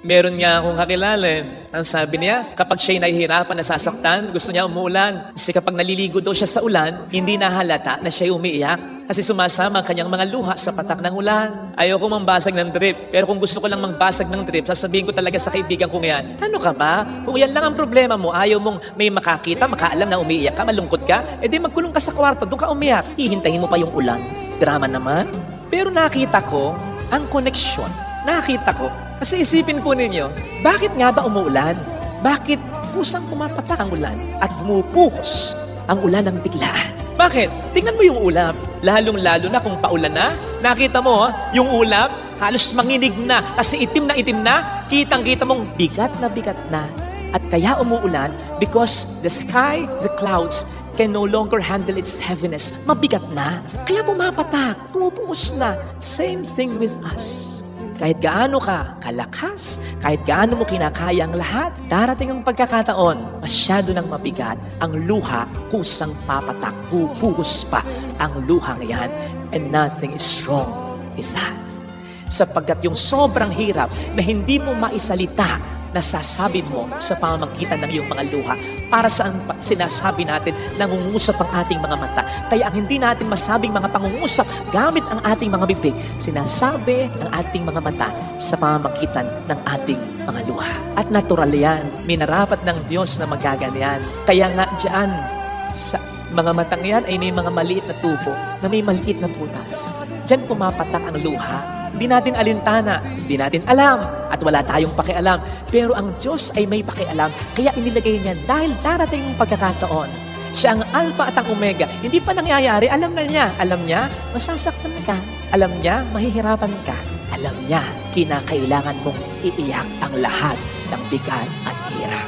Meron nga akong kakilala, ang sabi niya, kapag siya'y nahihirapan, nasasaktan, gusto niya umuulan. Kasi kapag naliligo daw siya sa ulan, hindi nahalata na siya'y umiiyak. Kasi sumasama ang kanyang mga luha sa patak ng ulan. Ayoko mambasag ng drip. Pero kung gusto ko lang magbasag ng drip, sasabihin ko talaga sa kaibigan kong yan, ano ka ba? Kung yan lang ang problema mo, ayaw mong may makakita, makaalam na umiiyak ka, malungkot ka, edi magkulong ka sa kwarto, doon ka umiyak. Hihintayin mo pa yung ulan. Drama naman. Pero nakita ko ang koneksyon. Nakita ko. Kasi isipin po ninyo, bakit nga ba umuulan? Bakit pusang pumapatak ang ulan at bumupuhos ang ulan ng biglaan? Bakit? Tingnan mo yung ulap. Lalong-lalo na kung paulan na. Nakita mo, yung ulap, halos manginig na kasi itim na, kitang-kita mong bigat na. At kaya umuulan because the sky, the clouds, can no longer handle its heaviness. Mabigat na. Kaya pumapatak, pumupuhos na. Same thing with us. Kahit gaano ka kalakas, kahit gaano mo kinakaya ang lahat, darating ang pagkakataon, masyado nang mabigat, ang luha kusang papatak, pupuhos pa ang luhang yan, and nothing is wrong with that. Sapagkat yung sobrang hirap na hindi mo maisalita, nasasabi mo sa pamamagitan ng iyong mga luha. Para saan sinasabi natin, nangungusap ang ating mga mata. Kaya ang hindi natin masabing mga pangungusap gamit ang ating mga bibig, sinasabi ng ating mga mata sa pamamagitan ng ating mga luha. At natural yan, minarapat ng Diyos na magaganyan. Kaya nga dyan, sa mga matang yan ay may mga maliit na tubo na may maliit na putas. Diyan pumapatak ang luha. Hindi natin alintana, hindi natin alam, at wala tayong pakialam. Pero ang Diyos ay may pakialam, kaya inilagay niya dahil darating ang pagkakataon. Siya ang Alpha at ang Omega. Hindi pa nangyayari, alam na niya. Alam niya, masasaktan ka. Alam niya, mahihirapan ka. Alam niya, kinakailangan mong iiyak ang lahat ng bigat at hirap.